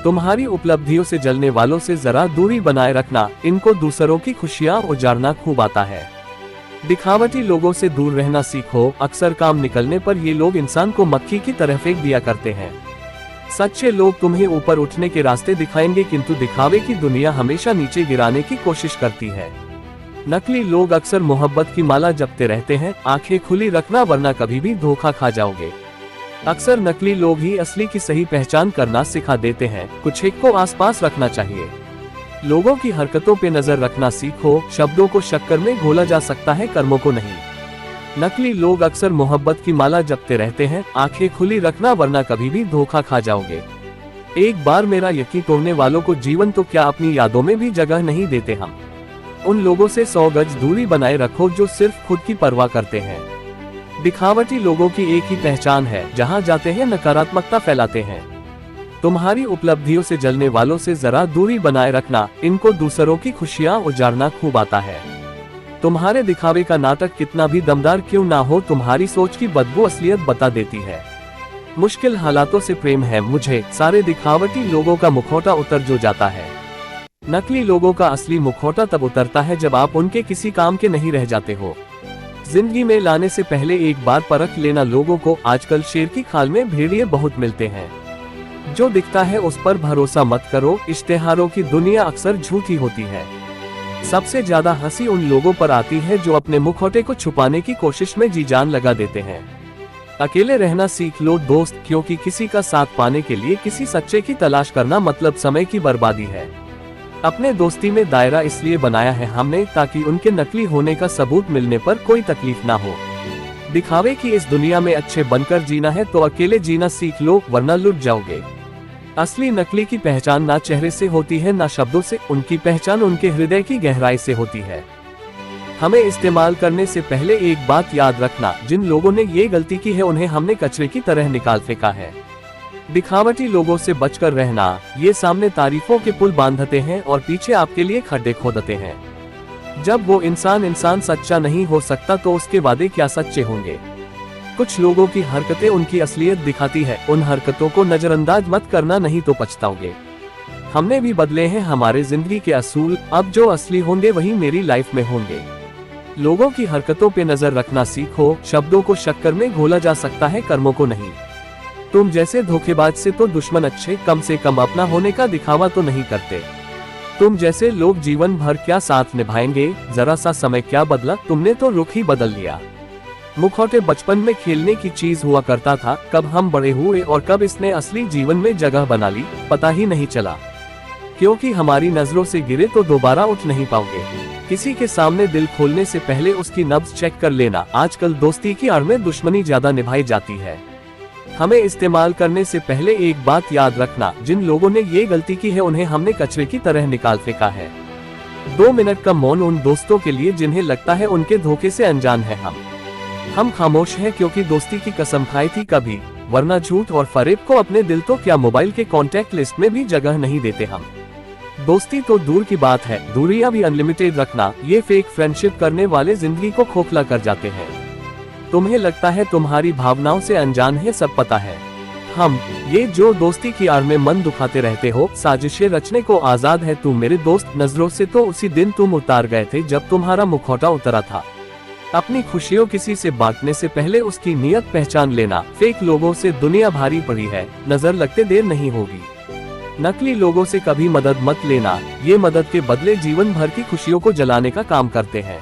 तुम्हारी उपलब्धियों से जलने वालों से जरा दूरी बनाए रखना, इनको दूसरों की खुशियां उजाड़ना खूब आता है। दिखावटी लोगों से दूर रहना सीखो, अक्सर काम निकलने पर ये लोग इंसान को मक्खी की तरह फेंक दिया करते हैं। सच्चे लोग तुम्हें ऊपर उठने के रास्ते दिखाएंगे, किंतु दिखावे की दुनिया हमेशा नीचे गिराने की कोशिश करती है। नकली लोग अक्सर मोहब्बत की माला जपते रहते हैं, आंखें खुली रखना वरना कभी भी धोखा खा जाओगे। अक्सर नकली लोग ही असली की सही पहचान करना सिखा देते हैं, कुछ एक को आसपास रखना चाहिए। लोगों की हरकतों पे नजर रखना सीखो, शब्दों को शक्कर में घोला जा सकता है, कर्मों को नहीं। नकली लोग अक्सर मोहब्बत की माला जपते रहते हैं, आंखें खुली रखना वरना कभी भी धोखा खा जाओगे। एक बार मेरा यकीन तोड़ने वालों को जीवन तो क्या अपनी यादों में भी जगह नहीं देते हम। उन लोगों से 100 गज दूरी बनाए रखो जो सिर्फ खुद की परवाह करते हैं। दिखावटी लोगों की एक ही पहचान है, जहां जाते हैं नकारात्मकता फैलाते हैं। तुम्हारी उपलब्धियों से जलने वालों से जरा दूरी बनाए रखना, इनको दूसरों की खुशियां उजाड़ना खूब आता है। तुम्हारे दिखावे का नाटक कितना भी दमदार क्यों ना हो, तुम्हारी सोच की बदबू असलियत बता देती है। मुश्किल हालातों से प्रेम है मुझे, सारे दिखावटी लोगों का मुखौटा उतर जो जाता है। नकली लोगों का असली मुखौटा तब उतरता है जब आप उनके किसी काम के नहीं रह जाते हो। जिंदगी में लाने से पहले एक बार परख लेना लोगों को। आजकल शेर की खाल में भेड़िए बहुत मिलते हैं। जो दिखता है उस पर भरोसा मत करो, इश्तेहारों की दुनिया अक्सर झूठी होती है। सबसे ज्यादा हंसी उन लोगों पर आती है जो अपने मुखौटे को छुपाने की कोशिश में जी जान लगा देते हैं। अकेले रहना सीख लो दोस्त, क्योंकि किसी का साथ पाने के लिए किसी सच्चे की तलाश करना मतलब समय की बर्बादी है। अपने दोस्ती में दायरा इसलिए बनाया है हमने ताकि उनके नकली होने का सबूत मिलने पर कोई तकलीफ ना हो। दिखावे की इस दुनिया में अच्छे बनकर जीना है तो अकेले जीना सीख लो, वरना लुट जाओगे। असली नकली की पहचान ना चेहरे से होती है ना शब्दों से, उनकी पहचान उनके हृदय की गहराई से होती है। हमें इस्तेमाल करने से पहले एक बात याद रखना, जिन लोगों ने ये गलती की है उन्हें हमने कचरे की तरह निकाल फेंका है। दिखावटी लोगों से बचकर रहना, ये सामने तारीफों के पुल बांधते हैं और पीछे आपके लिए खड्डे खोदते हैं। जब वो इंसान सच्चा नहीं हो सकता तो उसके वादे क्या सच्चे होंगे। कुछ लोगों की हरकतें उनकी असलियत दिखाती है, उन हरकतों को नजरअंदाज मत करना, नहीं तो पछताओगे। हमने भी बदले हैं हमारे जिंदगी के असूल, अब जो असली होंगे वही मेरी लाइफ में होंगे। लोगों की हरकतों पे नजर रखना सीखो, शब्दों को शक्कर में घोला जा सकता है, कर्मों को नहीं। तुम जैसे धोखेबाज से तो दुश्मन अच्छे, कम से कम अपना होने का दिखावा तो नहीं करते। तुम जैसे लोग जीवन भर क्या साथ निभाएंगे, जरा सा समय क्या बदला, तुमने तो रुख ही बदल लिया। मुखौटे बचपन में खेलने की चीज हुआ करता था, कब हम बड़े हुए और कब इसने असली जीवन में जगह बना ली पता ही नहीं चला। क्योंकि हमारी नजरों से गिरे तो दोबारा उठ नहीं पाओगे। किसी के सामने दिल खोलने से पहले उसकी नब्ज चेक कर लेना। आजकल दोस्ती की आड़ में दुश्मनी ज्यादा निभाई जाती है। हमें इस्तेमाल करने से पहले एक बात याद रखना, जिन लोगों ने ये गलती की है उन्हें हमने कचरे की तरह निकाल फेंका है। 2 मिनट का मौन उन दोस्तों के लिए जिन्हें लगता है उनके धोखे से अनजान है हम खामोश हैं क्योंकि दोस्ती की कसम खाई थी कभी, वरना झूठ और फरेब को अपने दिल तो क्या मोबाइल के कॉन्टैक्ट लिस्ट में भी जगह नहीं देते हम। दोस्ती तो दूर की बात है, दूरियां भी अनलिमिटेड रखना, ये फेक फ्रेंडशिप करने वाले जिंदगी को खोखला कर जाते हैं। तुम्हें लगता है तुम्हारी भावनाओं से अनजान है, सब पता है हम। ये जो दोस्ती की आड़ में मन दुखाते रहते हो, साजिशें रचने को आजाद है तू मेरे दोस्त। नजरों से तो उसी दिन तुम उतार गए थे जब तुम्हारा मुखौटा उतरा था। अपनी खुशियों किसी से बांटने से पहले उसकी नीयत पहचान लेना। फेक लोगों से दुनिया भारी पड़ी है, नजर लगते देर नहीं होगी। नकली लोगों से कभी मदद मत लेना, ये मदद के बदले जीवन भर की खुशियों को जलाने का काम करते हैं।